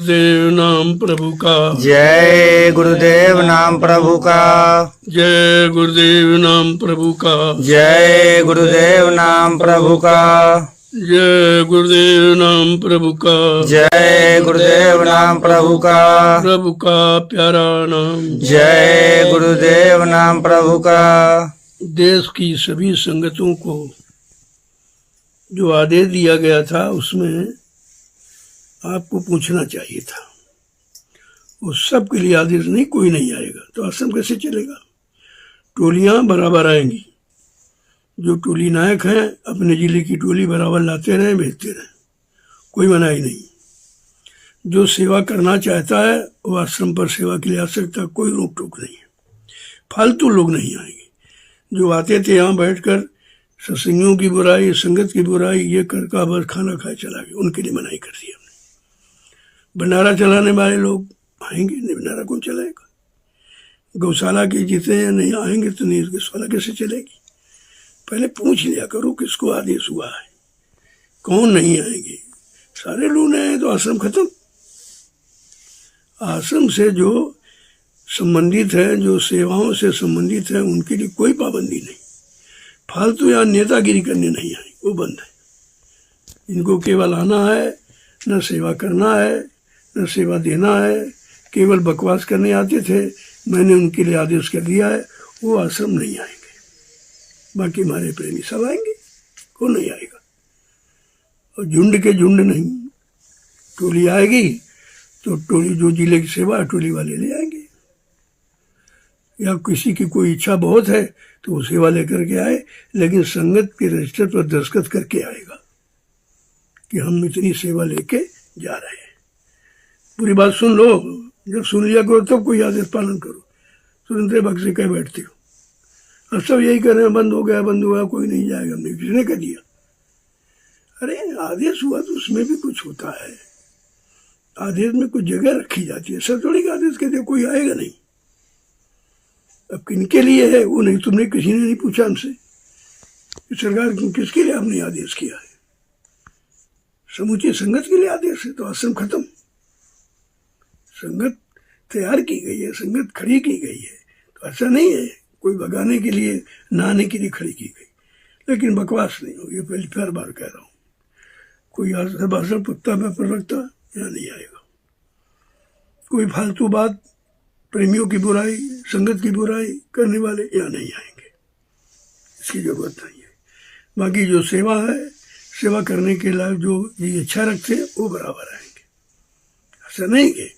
देव नाम प्रभु का जय गुरुदेव नाम प्रभु का। जय गुरुदेव नाम प्रभु का जय गुरुदेव नाम प्रभु का। जय गुरुदेव नाम प्रभु का जय गुरुदेव नाम प्रभु का। प्रभु का प्यारा नाम। जय गुरुदेव नाम प्रभु का। देश की सभी संगतों को जो आदेश दिया गया था उसमें आपको पूछना चाहिए था। वो सब के लिए आदेश नहीं, कोई नहीं आएगा तो आश्रम कैसे चलेगा। टोलियां बराबर आएंगी। जो टोली नायक हैं अपने जिले की टोली बराबर लाते रहें, भेजते रहें, कोई मनाही नहीं। जो सेवा करना चाहता है वो आश्रम पर सेवा के लिए आ सकता, कोई रोक टोक नहीं है। फालतू लोग नहीं आएंगे। जो आते थे यहाँ बैठकर सत्संगियों की बुराई, संगत की बुराई ये कर का बस खाना खाए चला गया, उनके लिए मनाही कर दी हमने। भंडारा चलाने वाले लोग आएंगे नहीं, भंडारा कौन चलाएगा। गौशाला के जितने नहीं आएंगे तो नहीं, गौशाला कैसे चलेगी। पहले पूछ लिया करो किसको आदेश हुआ है, कौन नहीं आएंगे। सारे लोग नहीं आए तो आश्रम खत्म। आश्रम से जो संबंधित है, जो सेवाओं से संबंधित है, उनके लिए कोई पाबंदी नहीं। फालतू या नेतागिरी करने नहीं आए, वो बंद है। इनको केवल आना है, न सेवा करना है न सेवा देना है। केवल बकवास करने आते थे, मैंने उनके लिए आदेश कर दिया है, वो आश्रम नहीं आएंगे। बाकी हमारे प्रेमी सब आएंगे, कौन नहीं आएगा। और झुंड के झुंड नहीं, टोली आएगी तो टोली जो जिले की सेवा है टोली वाले ले आएंगे। या किसी की कोई इच्छा बहुत है तो वो सेवा लेकर के आए, लेकिन संगत के रजिस्टर पर दस्तखत करके आएगा कि हम इतनी सेवा लेके जा रहे हैं। पूरी बात सुन लो, जब सुन लिया करो तब कोई आदेश पालन करो। सुनते भक्त से कह बैठते हो। अब सब यही कर रहे हैं, बंद हो गया, बंद हुआ, कोई नहीं जाएगा, हमने किसने कह दिया। अरे आदेश हुआ तो उसमें भी कुछ होता है। आदेश में कुछ जगह रखी जाती है। सब थोड़ी आदेश कहते कोई आएगा नहीं। अब किनके लिए है वो नहीं, तुमने किसी ने नहीं पूछा हमसे। सरकार किसके लिए आपने आदेश किया है। समूची संगत के लिए आदेश है तो आश्रम खत्म। संगत तैयार की गई है, संगत खड़ी की गई है, तो ऐसा नहीं है कोई भगाने के लिए, नहाने के लिए खड़ी की गई। लेकिन बकवास नहीं हो, ये पहली बार बार कह रहा हूँ। कोई आश्रम पुत्ता में प्रवक्ता यहाँ नहीं आएगा। कोई फालतू बात, प्रेमियों की बुराई, संगत की बुराई करने वाले यहाँ नहीं आएंगे, इसकी जरूरत नहीं है। बाकी जो सेवा है, सेवा करने के लायक जो ये इच्छा रखते हैं वो बराबर आएंगे। ऐसा नहीं कि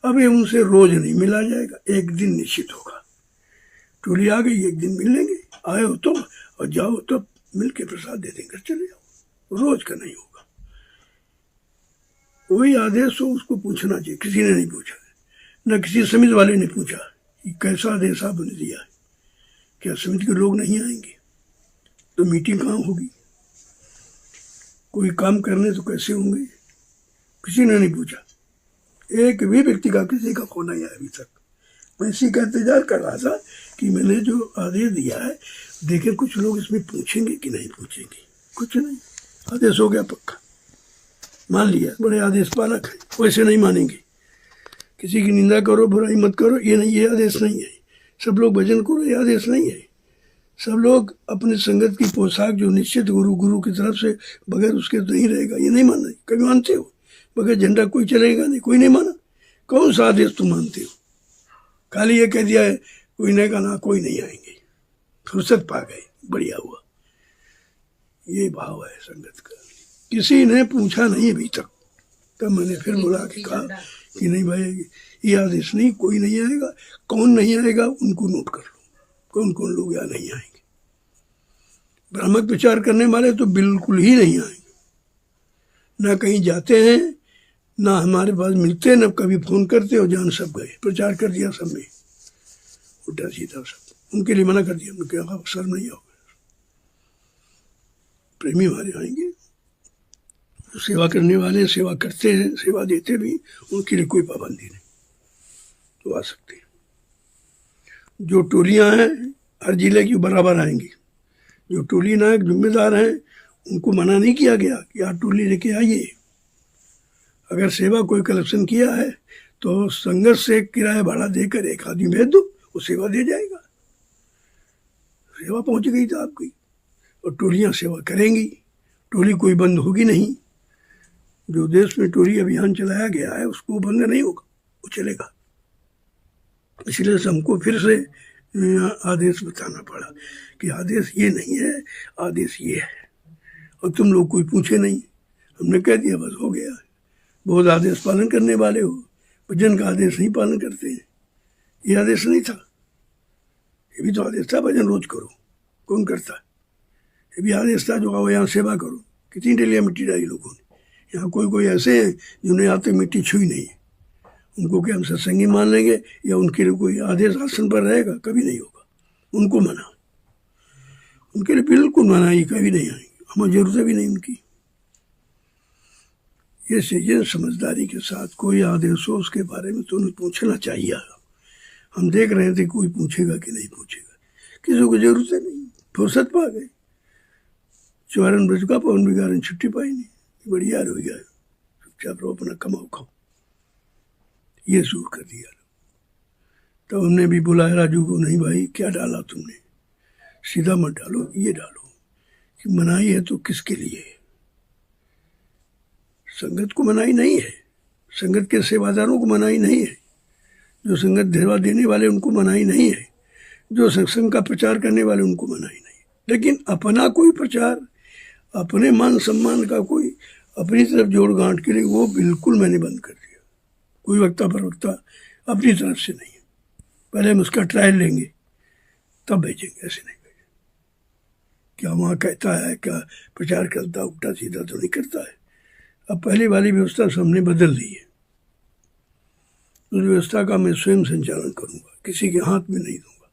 अभी उनसे रोज नहीं मिला जाएगा, एक दिन निश्चित होगा। टोली आ गई, एक दिन मिल लेंगे, आए हो तो और जाओ तो मिल के प्रसाद दे देंगे, चले जाओ। रोज का नहीं होगा। वही आदेश हो उसको पूछना चाहिए, किसी ने नहीं पूछा, न किसी समिति वाले ने पूछा कि कैसा आदेश आपने दिया है। क्या समिति के लोग नहीं आएंगे तो मीटिंग कहाँ होगी। कोई काम करने तो कैसे होंगे, किसी ने नहीं पूछा। एक भी व्यक्ति का किसी का फोन नहीं आया अभी तक। मैं इसी का इंतजार कर रहा था कि मैंने जो आदेश दिया है देखे कुछ लोग इसमें पूछेंगे कि नहीं पूछेंगे। कुछ नहीं, आदेश हो गया पक्का, मान लिया। बड़े आदेश पालक है, वैसे नहीं मानेंगे। किसी की निंदा करो, बुराई मत करो, ये नहीं, ये आदेश नहीं है। सब लोग भजन करो, ये आदेश नहीं है। सब लोग अपने संगत की पोशाक जो निश्चित गुरु की तरफ से बगैर उसके तो नहीं रहेगा, ये नहीं मानना। कभी मानते हो बगैर झंडा कोई चलेगा नहीं, कोई नहीं माना। कौन सा आदेश तुम मानते हो। खाली ये कह दिया है कोई नहीं का ना, कोई नहीं आएंगे, फुर्सत पा गए, बढ़िया हुआ। ये भाव है संगत का। किसी ने पूछा नहीं अभी तक। तब मैंने फिर बुला के कहा कि नहीं भाई ये आदेश नहीं, कोई नहीं आएगा। कौन नहीं आएगा उनको नोट कर लो, कौन कौन लोग यहाँ नहीं आएंगे। भ्रामक प्रचार करने वाले तो बिल्कुल ही नहीं आएंगे। ना कहीं जाते हैं, ना हमारे पास मिलते हैं, ना कभी फोन करते और जान सब गए, प्रचार कर दिया सब में, उल्टा सीधा सब। उनके लिए मना कर दिया, हमने कहा शर्म नहीं आओगे। प्रेमी हमारे आएंगे, सेवा करने वाले सेवा करते हैं, सेवा देते भी, उनके लिए कोई पाबंदी नहीं, तो आ सकते हैं। जो टोलियां हैं हर जिले की बराबर आएंगी। जो टोली नायक जिम्मेदार हैं उनको मना नहीं किया गया कि आप टोली लेके आइए। अगर सेवा कोई कलेक्शन किया है तो संगत से किराया भाड़ा देकर एक आदमी भेज दो, वो सेवा दे जाएगा। सेवा पहुंच गई तो आपकी, और टोलियां सेवा करेंगी, टोली कोई बंद होगी नहीं। जो देश में टोली अभियान चलाया गया है उसको बंद नहीं होगा, वो चलेगा। इसलिए हमको फिर से आदेश बताना पड़ा कि आदेश ये नहीं है, आदेश ये है, और तुम लोग कोई पूछे नहीं। हमने कह दिया, बस हो गया। बहुत आदेश पालन करने वाले हो, भजन का आदेश नहीं पालन करते हैं। ये आदेश नहीं था, ये भी तो आदेश था, भजन रोज करो, कौन करता है? ये भी आदेश था, जो आओ यहाँ सेवा करो। कितनी डेलियाँ मिट्टी डाली लोगों ने। यहाँ कोई कोई ऐसे हैं जिन्हें आते मिट्टी छुई नहीं है, उनको क्या हम सत्संगी मान लेंगे या उनके लिए कोई आदेश आसन पर रहेगा? कभी नहीं होगा। उनको मना, उनके लिए बिल्कुल मना ही, कभी नहीं आएंगे, हमें जरूरत भी नहीं उनकी। ये चीजें समझदारी के साथ, कोई आदेश हो उसके बारे में तो उन्हें पूछना चाहिए। हम देख रहे थे कोई पूछेगा कि नहीं पूछेगा, किसी को जरूरत नहीं, फुर्सत पा गए। चौरन ब्रज का पवन बिगाड़न छुट्टी पाई नहीं, बढ़िया हो गया, चुपचाप रहो, अपना कमाओ खाओ, ये शुरू कर दिया। तो हमने भी बुलाया राजू को, नहीं भाई क्या डाला तुमने, सीधा मत डालो, ये डालो कि मनाही है तो किसके लिए है? संगत को मनाही नहीं है, संगत के सेवादारों को मनाही नहीं है, जो संगत सेवा देने वाले उनको मनाही नहीं है, जो सत्संग का प्रचार करने वाले उनको मनाही नहीं है। लेकिन अपना कोई प्रचार, अपने मान सम्मान का कोई अपनी तरफ जोड़ गांठ के लिए, वो बिल्कुल मैंने बंद कर दिया। कोई वक्ता प्रवक्ता अपनी तरफ से नहीं है, पहले हम उसका ट्रायल लेंगे तब भेजेंगे, ऐसे नहीं भेजेंगे। क्या वहाँ कहता है, क्या प्रचार करता, उल्टा सीधा तो नहीं करता है। अब पहली वाली व्यवस्था हमने बदल दी है, उस व्यवस्था का मैं स्वयं संचालन करूँगा, किसी के हाथ में नहीं दूंगा।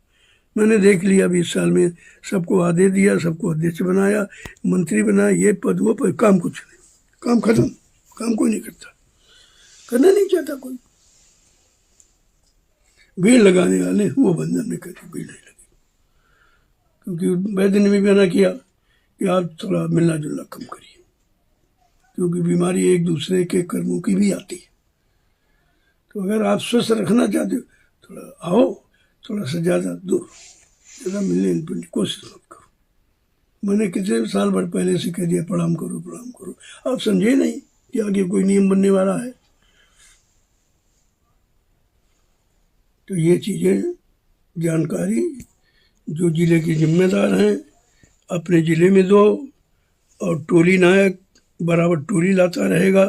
मैंने देख लिया 20 साल में, सबको आदेश दिया, सबको अध्यक्ष बनाया, मंत्री बनाया, ये पद वो पद, काम कुछ नहीं, काम खत्म, काम कोई नहीं करता, करना नहीं चाहता कोई। भीड़ लगाने वाले वो बंधन में कभी भीड़ नहीं लगी, क्योंकि वैद्य ने भी मना किया कि आप थोड़ा मिलना जुलना कम करिए, क्योंकि बीमारी एक दूसरे के कर्मों की भी आती है। तो अगर आप स्वस्थ रखना चाहते हो, थोड़ा आओ, थोड़ा सा ज़्यादा दूर, ज़्यादा मिलने की कोशिश मत करो। मैंने कितने साल भर पहले से कह दिया, प्रणाम करो प्रणाम करो, आप समझे नहीं कि आगे कोई नियम बनने वाला है। तो ये चीज़ें जानकारी जो जिले के जिम्मेदार हैं अपने ज़िले में दो, और टोली नायक बराबर टोली लाता रहेगा।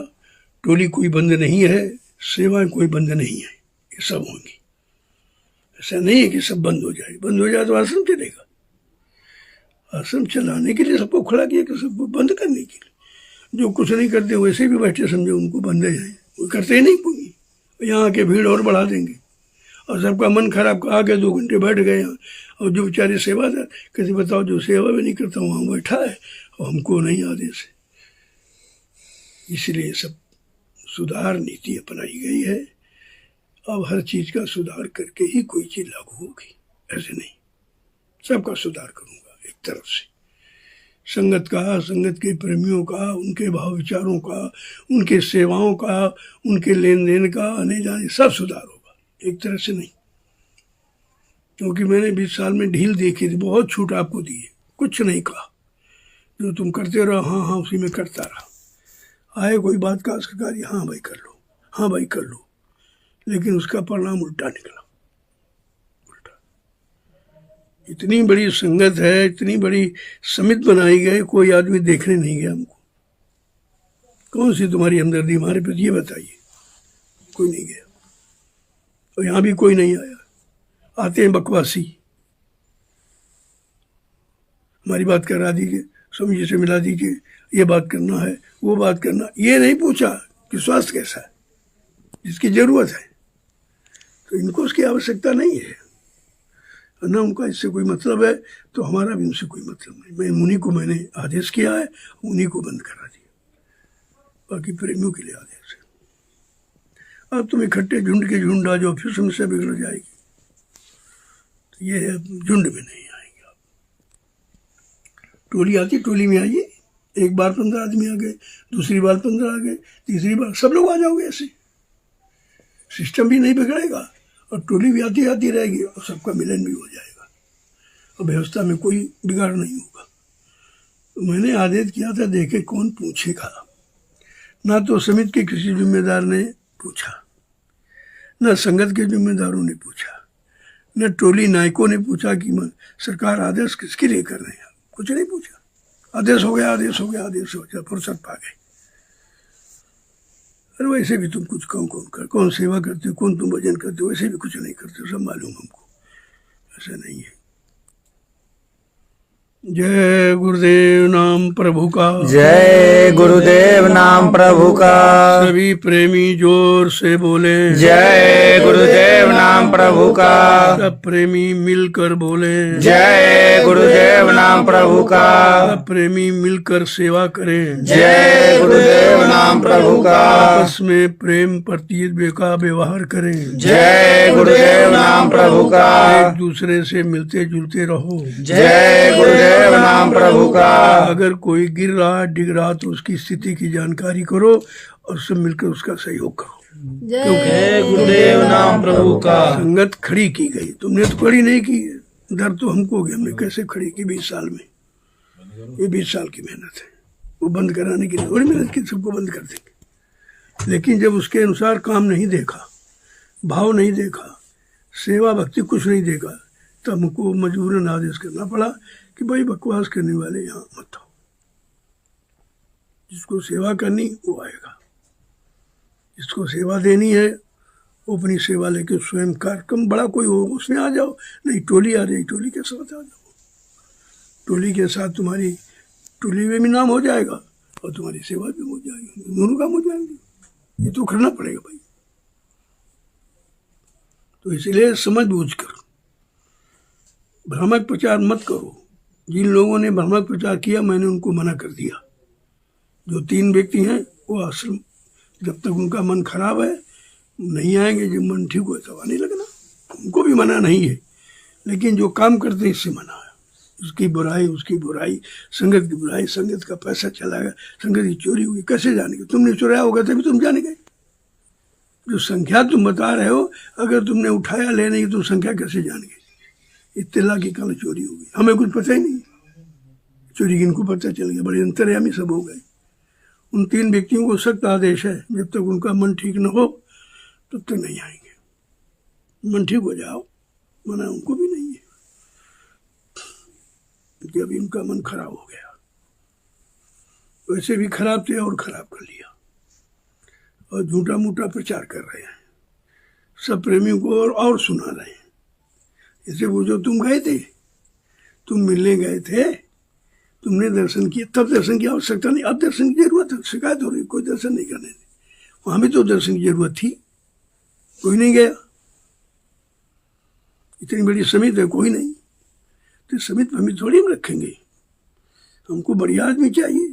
टोली कोई बंद नहीं है, सेवाएं कोई बंद नहीं है, ये सब होंगी। ऐसा नहीं है कि सब बंद हो जाए, बंद हो जाए तो आश्रम चलेगा। आश्रम चलाने के लिए सबको खड़ा किया कि सबको बंद करने के लिए। जो कुछ नहीं करते वैसे भी बैठे समझे उनको बंद है, वो करते ही नहीं कोई, यहाँ आके भीड़ और बढ़ा देंगे, और सबका मन खराब, आके 2 घंटे बैठ गए यहाँ। और जो बेचारे सेवादार कहते, बताओ जो सेवा भी नहीं करता वहाँ बैठा है और हमको नहीं आदेश है। इसलिए सब सुधार नीति अपनाई गई है। अब हर चीज़ का सुधार करके ही कोई चीज़ लागू होगी, ऐसे नहीं, सबका सुधार करूँगा एक तरफ से। संगत का, संगत के प्रेमियों का, उनके भाव विचारों का, उनके सेवाओं का, उनके लेन देन का, आने जाने, सब सुधार होगा, एक तरह से नहीं। क्योंकि मैंने 20 साल में ढील देखी थी, बहुत छूट आपको दी है, कुछ नहीं कहा, जो तुम करते रहो हाँ हाँ उसी में करता रहा। आए कोई बात का सरकारी, हाँ भाई कर लो, हाँ भाई कर लो, लेकिन उसका परिणाम उल्टा निकला, उल्टा। इतनी बड़ी संगत है, इतनी बड़ी समिति बनाई गई, कोई आदमी देखने नहीं गया हमको। कौन सी तुम्हारी हमदर्दी हमारे प्रति, ये बताइए। कोई नहीं गया, और यहाँ भी कोई नहीं आया। आते हैं बकवासी, हमारी बात करा दीजिए, स्वामी जी से मिला दीजिए, ये बात करना है, वो बात करना, ये नहीं पूछा कि स्वास्थ्य कैसा है, जिसकी जरूरत है। तो इनको उसकी आवश्यकता नहीं है, ना उनका इससे कोई मतलब है, तो हमारा भी उनसे कोई मतलब नहीं। मैं उन्हीं को मैंने आदेश किया है, उन्हीं को बंद करा दिया, बाकी प्रेमियों के लिए आदेश है। अब तुम इकट्ठे झुंड के झुंड आ जाओ, फिर समस्या बिगड़ जाएगी। तो ये है, झुंड में नहीं आएंगे आप। टोली आती, टोली में आइए, एक बार 15 आदमी आ गए, दूसरी बार 15 आ गए, तीसरी बार सब लोग आ जाओगे। ऐसे सिस्टम भी नहीं बिगड़ेगा और टोली भी आती आती रहेगी और सबका मिलन भी हो जाएगा और व्यवस्था में कोई बिगाड़ नहीं होगा। तो मैंने आदेश किया था, देखे कौन पूछेगा। ना तो समिति के किसी जिम्मेदार ने पूछा, न संगत के जिम्मेदारों ने पूछा, न टोली नायकों ने पूछा कि सरकार आदेश किसके लिए कर रहे हैं। कुछ नहीं पूछा, आदेश हो गया, आदेश हो गया, आदेश हो गया, फुर्सत पा गए। अरे वैसे भी तुम कुछ कौन सेवा करते हो, कौन तुम भजन करते हो, वैसे भी कुछ नहीं करते हो, सब मालूम हमको। ऐसा नहीं है। जय गुरुदेव नाम प्रभु का, जय गुरुदेव नाम प्रभु का। सभी प्रेमी जोर से बोले, जय गुरुदेव नाम प्रभु का। सब प्रेमी मिलकर बोले, जय गुरुदेव नाम प्रभु का। सब प्रेमी मिलकर सेवा करें, जय गुरुदेव नाम प्रभु का। आपस में प्रेम प्रतीत का व्यवहार करें, जय गुरुदेव नाम प्रभु का। एक दूसरे से मिलते जुलते रहो, जय गुरुदेव नाम प्रभु का। अगर कोई गिर रहा डिग रहा तो उसकी स्थिति की जानकारी करो और सब मिलकर उसका सहयोग करो। जय गुरुदेव नाम प्रभु का। संगत खड़ी की गई, तुमने तो खड़ी नहीं की। डर तो हमको हो गया, हमने कैसे खड़ी की 20 साल में। ये 20 साल की मेहनत है, वो बंद कराने की थोड़ी मेहनत की, सबको बंद कर देंगे। लेकिन जब उसके अनुसार काम नहीं देखा, भाव नहीं देखा, सेवा भक्ति कुछ नहीं देखा, तब हमको मजबूरन आदेश करना पड़ा कि भाई बकवास करने वाले यहाँ मत आओ। जिसको सेवा करनी वो आएगा, जिसको सेवा देनी है वो अपनी सेवा लेके स्वयं कार्यक्रम बड़ा कोई हो उसमें आ जाओ। नहीं टोली आ रही, टोली के साथ आ जाओ। टोली के साथ तुम्हारी टोली में भी नाम हो जाएगा और तुम्हारी सेवा भी हो जाएगी, दोनों काम हो जाएंगे। ये तो करना पड़ेगा भाई। तो इसलिए समझ बूझ कर भ्रामक प्रचार मत करो। जिन लोगों ने भ्रामक प्रचार किया मैंने उनको मना कर दिया। जो 3 व्यक्ति हैं वो आश्रम, जब तक उनका मन खराब है नहीं आएंगे, जब मन ठीक हो तब आने लगना। उनको भी मना नहीं है, लेकिन जो काम करते हैं इससे मना है। उसकी बुराई, उसकी बुराई, संगत की बुराई, संगत का पैसा चला गया, संगत की चोरी हुई, कैसे जानेंगे? तुमने चुराया होगा तभी तुम जाने गए। जो संख्या तुम बता रहे हो, अगर तुमने उठाया ले नहीं तो संख्या कैसे जान गए? इतने लाख की कल चोरी हो गई, हमें कुछ पता ही नहीं। चोरी किनको पता चल गया, बड़े अंतर्यामी सब हो गए। उन 3 व्यक्तियों को सख्त आदेश है, जब तक उनका मन ठीक न हो तब तक नहीं आएंगे। मन ठीक हो जाओ, मना उनको भी नहीं है कि अभी उनका मन खराब हो गया। वैसे भी खराब थे और खराब कर लिया और झूठा मूठा प्रचार कर रहे हैं, सब प्रेमियों को और सुना रहे हैं। इसे पूछो, तुम गए थे, तुम मिलने गए थे, तुमने दर्शन किया, तब दर्शन की आवश्यकता नहीं, अब दर्शन की जरूरत है। शिकायत हो रही, कोई दर्शन नहीं करने दे। वहां भी तो दर्शन की जरूरत थी, कोई नहीं गया। इतनी बड़ी समिति है, कोई नहीं। तो समिति हमें थोड़ी हम रखेंगे, हमको बढ़िया आदमी चाहिए,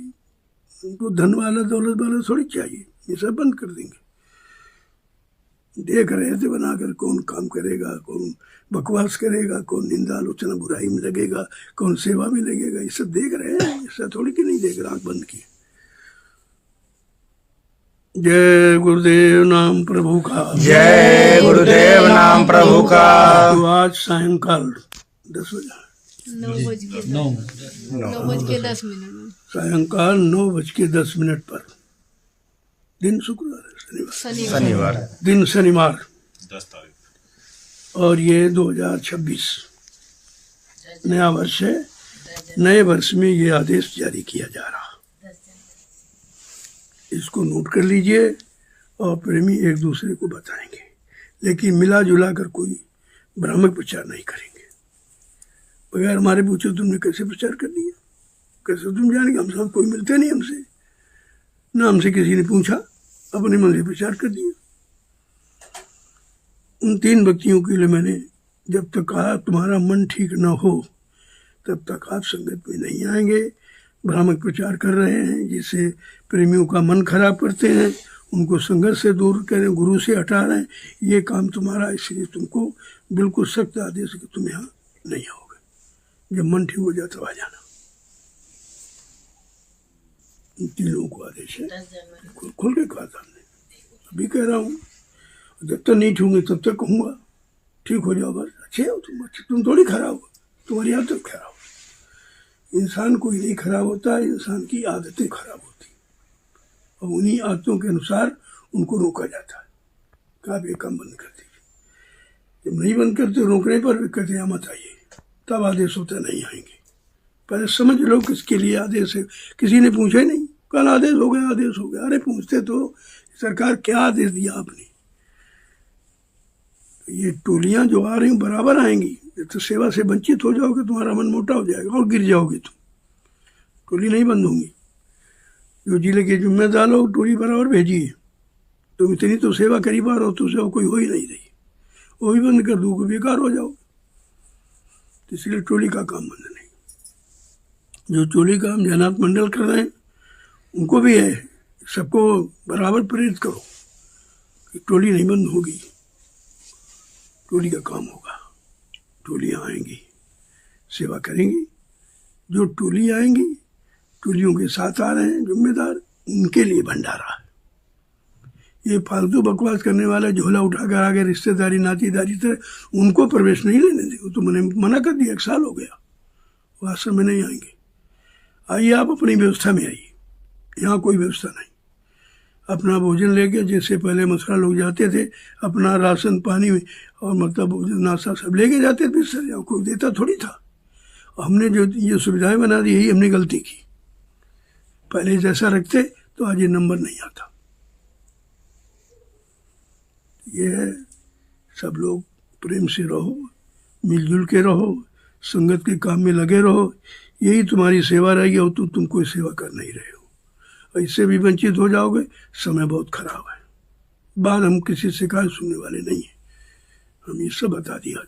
हमको धन वाला दौलत वाला थोड़ी चाहिए। ये सब बंद कर देंगे। देख रहे थे बनाकर कौन काम करेगा, कौन बकवास करेगा, कौन निंदा आलोचना बुराई में लगेगा, कौन सेवा में लगेगा, ये सब देख रहे हैं। ऐसा थोड़ी कि नहीं देख रहे, आंख बंद की। जय गुरुदेव नाम प्रभु का, जय गुरुदेव नाम प्रभु का। तो आज सायंकाल 10 बजे, 9:10 सायंकाल 9:10 पर, दिन शुक्रवार है, शनिवार, दिन शनिवार 10 तारीख, और ये 2026 नया वर्ष है। नए वर्ष में ये आदेश जारी किया जा रहा, इसको नोट कर लीजिए और प्रेमी एक दूसरे को बताएंगे, लेकिन मिला जुला कर कोई भ्रामक प्रचार नहीं करेंगे। बगैर हमारे पूछे तुमने कैसे प्रचार कर दिया, कैसे तुम जानेंगे? हम सब कोई मिलते नहीं हमसे, ना हमसे किसी ने पूछा, अपने मन से प्रचार कर दिया। उन 3 व्यक्तियों के लिए मैंने जब तक कहा तुम्हारा मन ठीक न हो तब तक आप संगत में नहीं आएंगे। भ्रामक प्रचार कर रहे हैं जिससे प्रेमियों का मन खराब करते हैं, उनको संगत से दूर करें, गुरु से हटा रहे हैं। ये काम तुम्हारा, इसलिए तुमको बिल्कुल सख्त आदेश कि तुम यहाँ नहीं आओगे। जब मन ठीक हो जाए तो आ जाना। इन 3 लोगों को आदेश है, खुल के कहा था हमने। अभी कह रहा हूँ, जब तक नहीं छूंगे तब तक कहूँगा ठीक हो जाओ, बस अच्छे हो तुम, अच्छे तुम थोड़ी खराब हो, तुम्हारी आदत खराब हो। इंसान कोई नहीं खराब होता है, इंसान की आदतें खराब होती, और उन्हीं आदतों के अनुसार उनको रोका जाता है कि आप ये काम बंद कर दीजिए। जब नहीं बंद करते, रोकने पर भी कहते हैं मत आइए, तब आदेश होता नहीं आएंगे। पहले समझ लो किसके लिए आदेश है। किसी ने पूछा ही नहीं, कल आदेश हो गया, आदेश हो गया। अरे पूछते तो सरकार क्या आदेश दिया आपने। ये टोलियां जो आ रही बराबर आएंगी, तो सेवा से वंचित हो जाओगे, तुम्हारा मन मोटा हो जाएगा और गिर जाओगे तुम। टोली नहीं बंद होंगी। जो जिले के जिम्मेदार लोग टोली बराबर भेजिए, तुम इतनी तो सेवा करी पा रहे हो, तो सेवा कोई हो ही नहीं रही, वो भी बंद कर दो, बेकार हो जाओ। तो इसलिए टोली का काम बंद नहीं। जो टोली काम जैनाथ मंडल कर रहे हैं, उनको भी है, सबको बराबर प्रेरित करो कि टोली नहीं बंद होगी, टोली का काम होगा। टोलियाँ आएंगी, सेवा करेंगी। जो टोली आएंगी, टोलियों के साथ आ रहे हैं जिम्मेदार, उनके लिए भंडारा है। ये फालतू बकवास करने वाला झोला उठाकर आगे रिश्तेदारी नातीदारी तरह उनको प्रवेश नहीं लेने देंगे। तो मैंने मना कर दिया, 1 साल हो गया, वो आश्रम में नहीं आएंगे। आइए आप अपनी व्यवस्था में आइए, यहाँ कोई व्यवस्था नहीं। अपना भोजन लेके, जैसे पहले मथुरा लोग जाते थे, अपना राशन पानी और मतलब भोजन नाश्ता सब लेके जाते थे, सर यहाँ कोई देता थोड़ी था। हमने जो ये सुविधाएं बना दी, यही हमने गलती की। पहले जैसा रखते तो आज ये नंबर नहीं आता। ये है, सब लोग प्रेम से रहो, मिलजुल के रहो, संगत के काम में लगे रहो, यही तुम्हारी सेवा रहेगी। और तुम कोई सेवा कर नहीं रहे हो, इससे भी वंचित हो जाओगे। समय बहुत खराब है। बाद हम किसी शिकायत सुनने वाले नहीं हैं, हम ये सब बता दिया।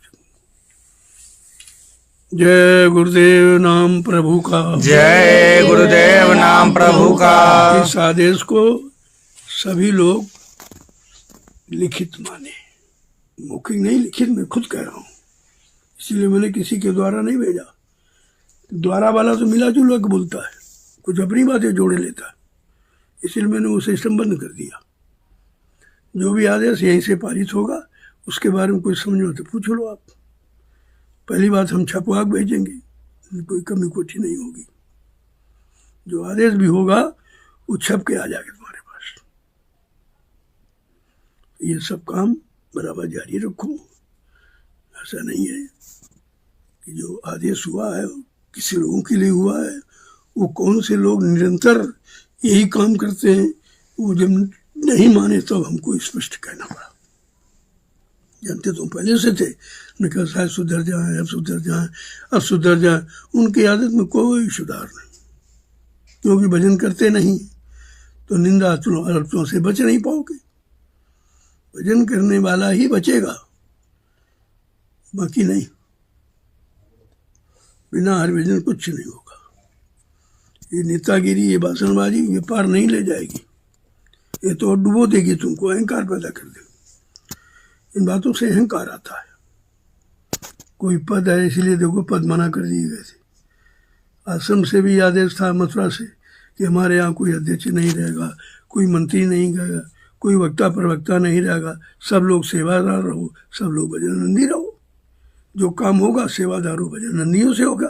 जय गुरुदेव नाम प्रभु का, जय गुरुदेव नाम प्रभु का। इस आदेश को सभी लोग लिखित माने, मौखिक नहीं, लिखित मैं खुद कह रहा हूँ। इसलिए मैंने किसी के द्वारा नहीं भेजा। द्वारा वाला तो मिला जुला के बोलता है, कुछ अपनी बातें जोड़े लेता है, इसलिए मैंने वो सिस्टम बंद कर दिया। जो भी आदेश यहीं से पारित होगा, उसके बारे में कोई समझ हो तो पूछ लो आप। पहली बात, हम छपवा के भेजेंगे, कोई कमी कोठी नहीं होगी। जो आदेश भी होगा वो छप के आ जाएगा तुम्हारे पास। ये सब काम बराबर जारी रखो। ऐसा नहीं है कि जो आदेश हुआ है किसी लोगों के लिए हुआ है, वो कौन से लोग निरंतर यही काम करते हैं, वो जब नहीं माने तब हमको स्पष्ट कहना पड़ा। जानते तो पहले से थे, उन्होंने कहा शायद सुधर जाए, अब सुधर जाए, अब सुधर जाए। उनकी आदत में कोई सुधार नहीं, क्योंकि भजन करते नहीं तो निंदा आलोचना से बच नहीं पाओगे। भजन करने वाला ही बचेगा, बाकी नहीं। बिना हरिभजन कुछ नहीं होगा। ये नेतागिरी, ये भाषणबाजी, ये पार नहीं ले जाएगी। ये तो डुबो देगी तुमको, अहंकार पैदा कर देगी। इन बातों से अहंकार आता है। कोई पद है, इसलिए देखो पद मना कर दिए गए थे। आश्रम से भी आदेश था, मथुरा से, कि हमारे यहाँ कोई अध्यक्ष नहीं रहेगा, कोई मंत्री नहीं रहेगा, कोई वक्ता प्रवक्ता नहीं रहेगा, सब लोग सेवादार रहो, सब लोग भजननंदी रहो। जो काम होगा सेवादारों भजननंदियों से होगा।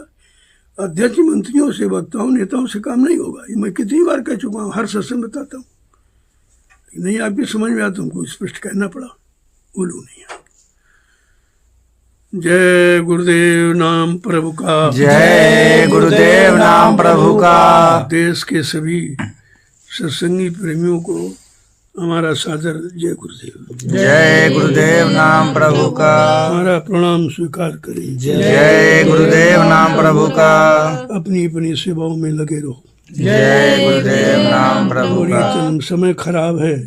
अध्यक्ष मंत्रियों से, वक्ताओं नेताओं से काम नहीं होगा। ये मैं कितनी बार कह चुका हूँ, हर सत्संग बताता हूँ। नहीं आपकी समझ में आता, हमको स्पष्ट कहना पड़ा, बोलू नहीं। जय गुरुदेव नाम प्रभु का, जय गुरुदेव नाम प्रभु का। देश के सभी सत्संगी प्रेमियों को हमारा सादर जय गुरुदेव। जय गुरुदेव नाम प्रभु का। हमारा प्रणाम स्वीकार करें। जय गुरुदेव नाम प्रभु का। अपनी अपनी सेवाओं में लगे रहो। जय गुरुदेव नाम प्रभु और का। ये समय खराब है,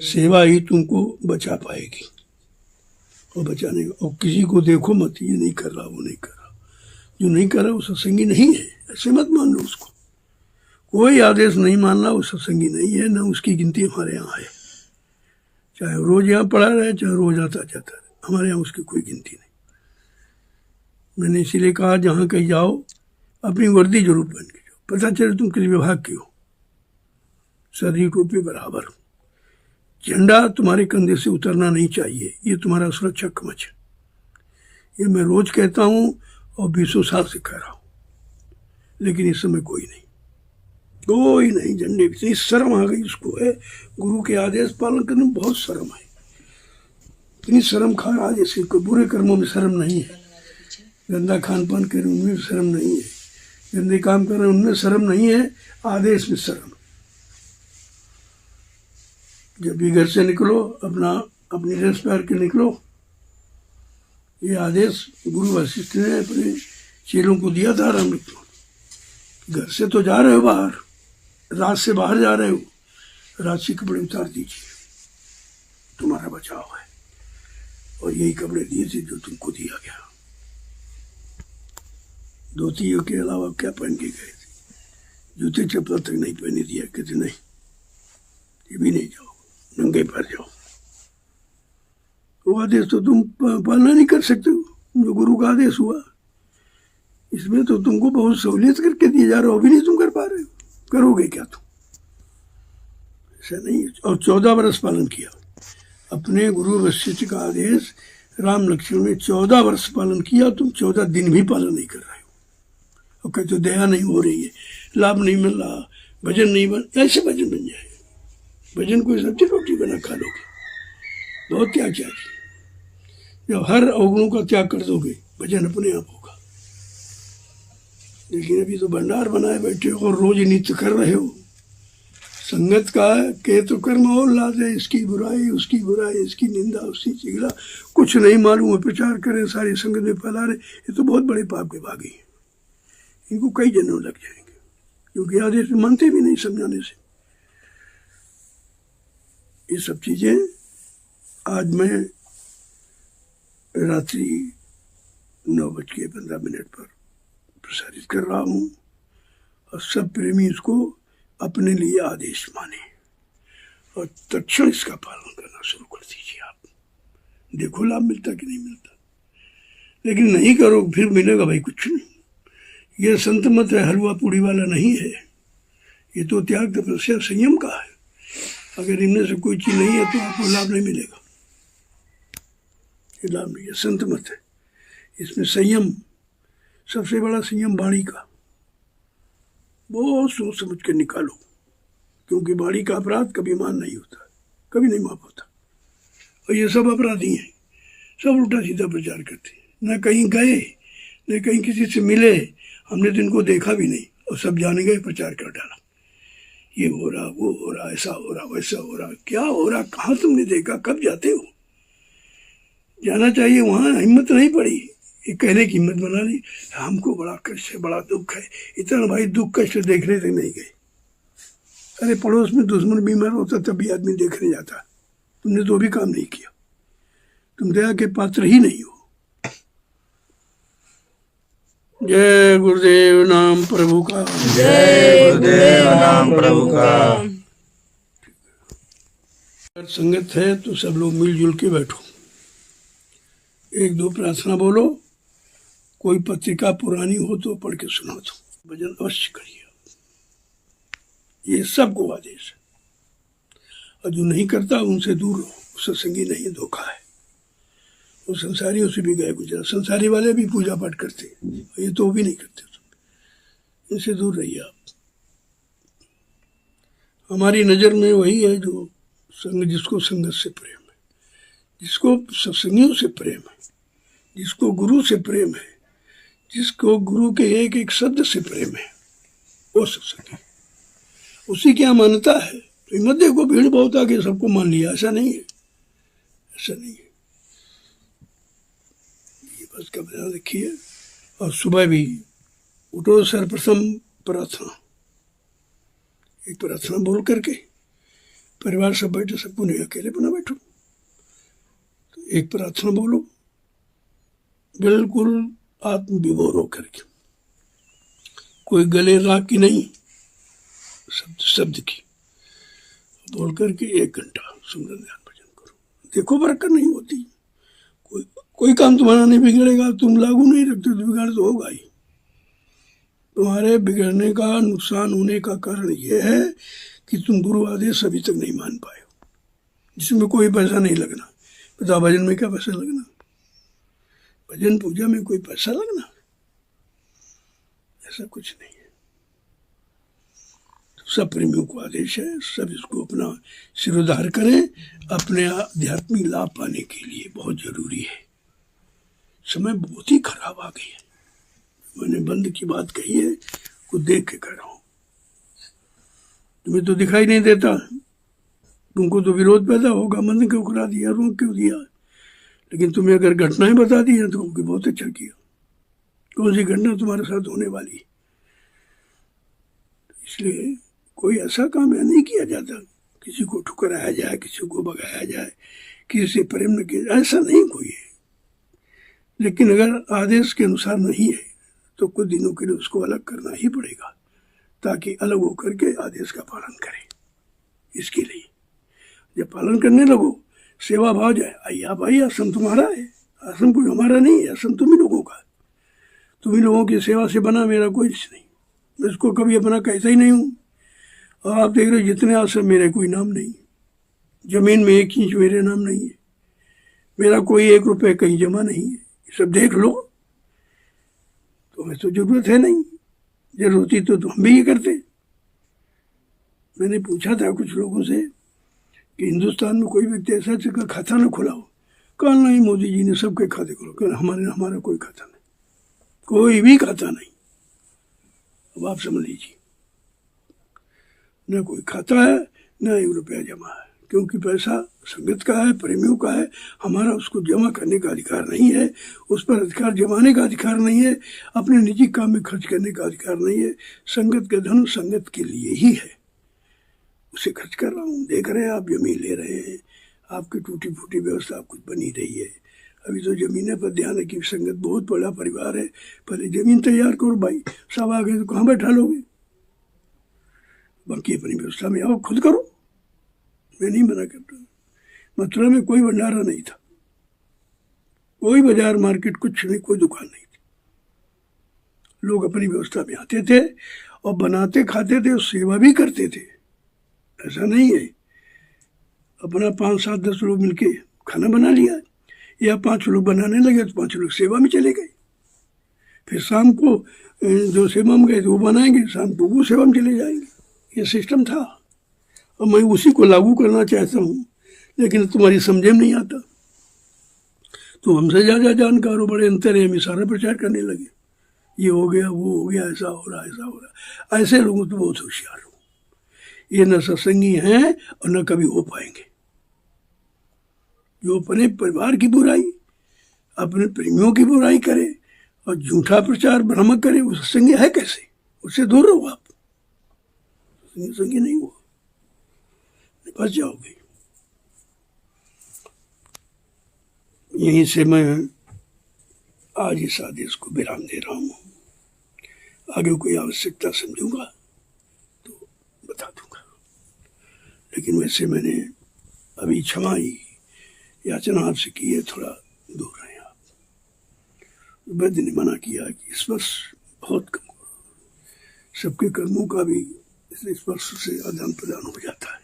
सेवा ही तुमको बचा पाएगी। और बचाने का, और किसी को देखो मत, ये नहीं कर रहा, वो नहीं कर रहा। जो नहीं कर रहा वो सत्संगी नहीं है, ऐसे मत मान लो उसको। कोई आदेश नहीं मानना, वो सत्संगी नहीं है, ना उसकी गिनती हमारे यहाँ है। चाहे रोज यहाँ पढ़ा रहे, चाहे रोज आता जाता रहे, हमारे यहाँ उसकी कोई गिनती नहीं। मैंने इसीलिए कहा, जहाँ कहीं जाओ अपनी वर्दी जरूर पहन के जाओ, पता चले तुम किस विभाग के हो। सर्दी टोपी बराबर। झंडा तुम्हारे कंधे से उतरना नहीं चाहिए, ये तुम्हारा सुरक्षा कवच है। ये मैं रोज कहता हूँ और 20 साल से कह रहा हूँ, लेकिन इस समय कोई नहीं झंडे की। इतनी शर्म आ गई उसको है, गुरु के आदेश पालन करने में बहुत शर्म है। इतनी शर्म खा रहा है जैसे कोई बुरे कर्मों में शर्म नहीं है, गंदा खान पान कर उनमें शर्म नहीं है, गंदे काम कर रहे उनमें शर्म नहीं है, आदेश में शर्म। जब भी घर से निकलो अपनी ड्रेस पहन के निकलो। ये आदेश गुरु वशिष्ठ ने अपने चेलों को दिया था राम को। घर से तो जा रहे हो बाहर, रात से बाहर जा रहे हो, रात से कपड़े उतार दीजिए, तुम्हारा बचाव है। और यही कपड़े दिए थे जो तुमको दिया गया। धोतियों के अलावा क्या पहन के गए थे? जूते चप्पल तक नहीं पहने दिया, कहते नहीं ये भी नहीं जाओ, नंगे पैर जाओ। वो आदेश तो तुम पालना नहीं कर सकते हो, जो गुरु का आदेश हुआ। इसमें तो तुमको बहुत सहूलियत करके दिया जा रहा हो, अभी नहीं तुम कर पा रहे हो, करोगे क्या तुम? ऐसा नहीं है। और 14 वर्ष पालन किया अपने गुरु वशिष्ठ का आदेश। राम लक्ष्मण ने 14 वर्ष पालन किया, तुम 14 दिन भी पालन नहीं कर रहे हो। और कहते तो दया नहीं हो रही है, लाभ नहीं मिल रहा, भजन नहीं बन, ऐसे भजन बन जाए। भजन कोई सब्जी रोटी बना खा लोगे, बहुत त्याग चाहिए। जब हर अवगुणों का त्याग कर दोगे, भजन अपने आप होगा। लेकिन अभी तो भंडार बनाए बैठे हो और रोज नित्य कर रहे हो। संगत का के तो कर्म और लाद है, इसकी बुराई उसकी बुराई, इसकी निंदा उसकी चिगड़ा, कुछ नहीं मालूम है, प्रचार करें, सारी संगत में फैला रहे। ये तो बहुत बड़े पाप के भागी हैं, इनको कई जन्म लग जाएंगे, क्योंकि आदेश मानते भी नहीं समझाने से। ये सब चीजें आज मैं रात्रि 9:15 पर प्रसारित कर रहा हूँ, और सब प्रेमी इसको अपने लिए आदेश माने और तत्क्षण इसका पालन करना शुरू कर दीजिए। आप देखो लाभ मिलता कि नहीं मिलता। लेकिन नहीं करो फिर मिलेगा भाई कुछ नहीं। ये संत मत है, हलवा पूड़ी वाला नहीं है। ये तो त्याग तपस्या संयम का है। अगर इनमें से कोई चीज नहीं है तो आपको लाभ नहीं मिलेगा। ये लाभ नहीं है, संत मत है। इसमें संयम, सबसे बड़ा संयम वाणी का, बहुत सोच समझ के निकालो, क्योंकि वाणी का अपराध कभी मान नहीं होता, कभी नहीं माफ होता। और ये सब अपराधी हैं, सब उल्टा सीधा प्रचार करते हैं, न कहीं गए न कहीं किसी से मिले, हमने तो इनको देखा भी नहीं, और सब जाने गए प्रचार कर डाला। ये हो रहा, वो हो रहा, ऐसा हो रहा, वैसा हो रहा। क्या हो रहा, कहाँ तुमने देखा, कब जाते हो? जाना चाहिए वहाँ, हिम्मत नहीं पड़ी, ये कहने की हिम्मत बना ली, हमको बड़ा कष्ट है, बड़ा दुख है। इतना भाई दुख कष्ट देखने तक नहीं गए। अरे पड़ोस में दुश्मन बीमार होता तब भी आदमी देखने जाता, तुमने तो भी काम नहीं किया। तुम दया के पात्र ही नहीं हो। जय गुरुदेव नाम प्रभु का, जय गुरुदेव नाम प्रभु का। अगर संगत है तो सब लोग मिलजुल के बैठो, 1-2 प्रार्थना बोलो। कोई पत्रिका पुरानी हो तो पढ़ के सुना दो, भजन अवश्य करिए। ये सबको आदेश है। और जो नहीं करता उनसे दूर रहो, सत्संगी नहीं, धोखा है। वो संसारियों से भी गए गुजरा। संसारी वाले भी पूजा पाठ करते, ये तो भी नहीं करते। इनसे दूर रहिए आप। हमारी नज़र में वही है जो जिसको संगत से प्रेम है, जिसको सत्संगियों से प्रेम है, जिसको गुरु से प्रेम है, जिसको गुरु के एक एक शब्द से प्रेम है, वो सत्संगी। उसी की मान्यता है। तो मत देखो भीड़ बहुत आके सबको मान लिया, ऐसा नहीं है, ऐसा नहीं है। ये बस का ध्यान रखिए। और सुबह भी उठो, सर्वप्रथम प्रार्थना, एक प्रार्थना बोल करके परिवार सब बैठे, सबको नहीं अकेले बना बैठो, तो एक प्रार्थना बोलो, बिल्कुल आत्म विभोर होकर के, कोई गले राग की नहीं, शब्द की बोल करके 1 घंटा सुंदर ध्यान भजन करो। देखो बरकत नहीं होती। कोई काम तुम्हारा नहीं बिगड़ेगा, तुम लागू नहीं रखते तो बिगाड़ तो होगा ही। तुम्हारे बिगड़ने का, नुकसान होने का कारण यह है कि तुम गुरु आदेश अभी तक नहीं मान पाए हो, जिसमें कोई पैसा नहीं लगना। पता भजन में क्या पैसा लगना? भजन पूजा में कोई पैसा लगना? ऐसा कुछ नहीं है। सब प्रेमियों को आदेश है, सब इसको अपना सिरोधार करें, अपने आध्यात्मिक लाभ पाने के लिए बहुत जरूरी है। समय बहुत ही खराब आ गई है। मैंने बंद की बात कही है, को देख के कह रहा हूं। तुम्हें तो दिखाई नहीं देता, तुमको तो विरोध पैदा होगा, बंद क्यों करा दिया, रोक क्यों दिया। लेकिन तुम्हें अगर घटनाएं बता दी हैं तो बहुत अच्छा किया। कौन सी घटना तुम्हारे साथ होने वाली है? इसलिए कोई ऐसा काम नहीं किया जाता किसी को ठुकराया जाए, किसी को भगाया जाए, किसी से प्रेम न किया, ऐसा नहीं कोई है। लेकिन अगर आदेश के अनुसार नहीं है तो कुछ दिनों के लिए उसको अलग करना ही पड़ेगा, ताकि अलग होकर के आदेश का पालन करे। इसके लिए जब पालन करने लगो, सेवा भाव जाए, आइया भाई आश्रम तुम्हारा है, आश्रम कोई हमारा नहीं है, आश्रम तुम ही लोगों का। तुम ही लोगों की सेवा से बना, मेरा कोई नहीं। मैं इसको कभी अपना कहता ही नहीं हूँ। और आप देख रहे हो जितने आश्रम, मेरे कोई नाम नहीं, जमीन में 1 इंच मेरे नाम नहीं है, मेरा कोई 1 रुपये कहीं जमा नहीं है। ये सब देख लो। तो हमें तो जरूरत है नहीं, जरूरत होती तो हम भी ये करते। मैंने पूछा था कुछ लोगों से कि हिंदुस्तान में कोई व्यक्ति ऐसा जगह खाता न खुला हो। कहा नहीं, मोदी जी ने सबके खाते खुला। हमारा कोई खाता नहीं, कोई भी खाता नहीं। अब आप समझ लीजिए, न कोई खाता है, न 1 रुपया जमा है, क्योंकि पैसा संगत का है, प्रेमियों का है। हमारा उसको जमा करने का अधिकार नहीं है, उस पर अधिकार जमाने का अधिकार नहीं है, अपने निजी काम में खर्च करने का अधिकार नहीं है। संगत का धन संगत के लिए ही है, उसे खर्च कर रहा हूँ। देख रहे हैं आप, जमीन ले रहे हैं, आपकी टूटी फूटी व्यवस्था कुछ बनी रही है। अभी तो जमीन पर ध्यान है कि संगत बहुत बड़ा परिवार है, पहले जमीन तैयार करो भाई, सब आ गए तो कहाँ बैठा लोगे? बाकी अपनी व्यवस्था में आओ, खुद करो। मैं नहीं मना करता। मथुरा में कोई भंडारा नहीं था, कोई बाजार मार्केट कुछ नहीं, कोई दुकान नहीं थी। लोग अपनी व्यवस्था में आते थे और बनाते खाते थे और सेवा भी करते थे। ऐसा नहीं है अपना 5, 7, 10 लोग मिलके खाना बना लिया, या 5 लोग बनाने लगे तो 5 लोग सेवा में चले गए। फिर शाम को जो सेवा में गए तो वो बनाएंगे, शाम को वो सेवा में चले जाएंगे। ये सिस्टम था और मैं उसी को लागू करना चाहता हूँ, लेकिन तुम्हारी समझ में नहीं आता। तो हमसे ज़्यादा जानकार हो, बड़े अंतर है, हम सारा प्रचार करने लगे, ये हो गया, वो हो गया, ऐसा हो रहा, ऐसा हो रहा। ऐसे लोगों तो बहुत होशियार हो, ये न सत्संगी हैं और न कभी हो पाएंगे। जो अपने परिवार की बुराई, अपने प्रेमियों की बुराई करे और झूठा प्रचार भ्रामक करे, वो सत्संगी है कैसे? उससे दूर रहो आप, सत्संगी नहीं हुआ, फंस जाओगे। यहीं से मैं आज इस आदेश को विराम दे रहा हूँ। आगे कोई आवश्यकता समझूंगा तो बता दूंगा, लेकिन वैसे मैंने अभी क्षमा ही याचना आपसे की है, थोड़ा दूर रहे आप। वैद्य ने मना किया कि स्पर्श बहुत कम करो, सबके कर्मों का भी स्पर्श से आदान प्रदान हो जाता है।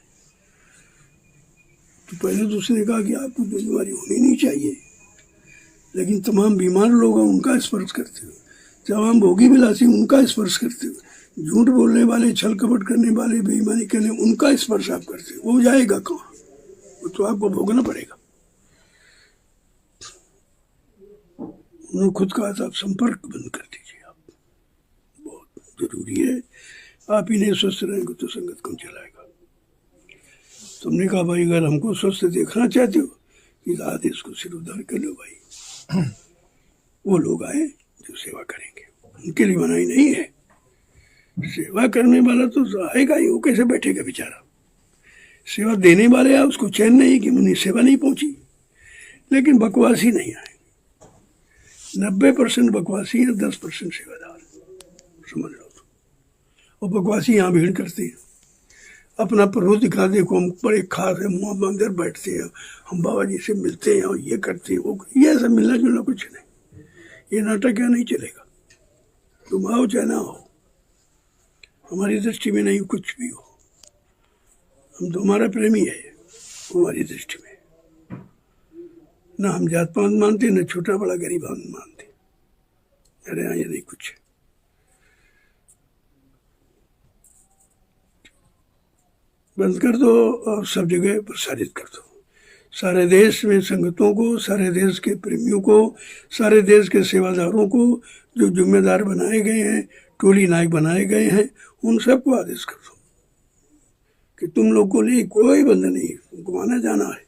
तो पहले तो उसने कहा कि आपको कोई बीमारी होनी नहीं चाहिए, लेकिन तमाम बीमार लोग हैं उनका स्पर्श करते हो, तमाम भोगी विलासी उनका स्पर्श करते हो, झूठ बोलने वाले, छल कपट करने वाले, बेईमानी करने, उनका स्पर्श आप करते हो, वो जाएगा कहाँ? वो तो आपको भोगना पड़ेगा। उन्होंने खुद कहा था आप संपर्क बंद कर दीजिए, आप बहुत जरूरी है। आप ही नहीं स्वस्थ रहेंगे तो संगत कौन चलाएगा? तुमने कहा भाई अगर हमको स्वस्थ देखना चाहते हो इस आदेश को सिरोधार कर लो भाई। वो लोग आए जो सेवा करेंगे, उनके लिए मनाही नहीं है। सेवा करने वाला तो आएगा ही, वो कैसे बैठेगा बेचारा? सेवा देने वाले आए, उसको चैन नहीं कि उन्हें सेवा नहीं पहुंची, लेकिन बकवासी नहीं आए। 90% बकवासी है, 10% सेवादार, समझ लो। तो और बकवासी यहाँ भीड़ करते हैं, अपना प्रभु दिखा, देखो हम बड़े खास है, मुँह अंदर बैठते हैं, हम बाबा जी से मिलते हैं और ये करते हैं वो, ये सब मिलना जुलना कुछ नहीं। ये नाटक क्या नहीं चलेगा। तुम आओ चाहे ना हो, हमारी दृष्टि में नहीं कुछ भी हो, हम तो हमारा प्रेम ही है हमारी दृष्टि में। ना हम जात पात मानते, न छोटा बड़ा गरीब हम मानते। अरे यहाँ ये नहीं कुछ। बंद कर दो और सब जगह प्रसारित कर दो। सारे देश में संगतों को, सारे देश के प्रेमियों को, सारे देश के सेवादारों को, जो जिम्मेदार बनाए गए हैं, टोली नायक बनाए गए हैं, उन सबको आदेश कर दो कि तुम लोग को लिए कोई बंद नहीं, तुमको माना जाना है।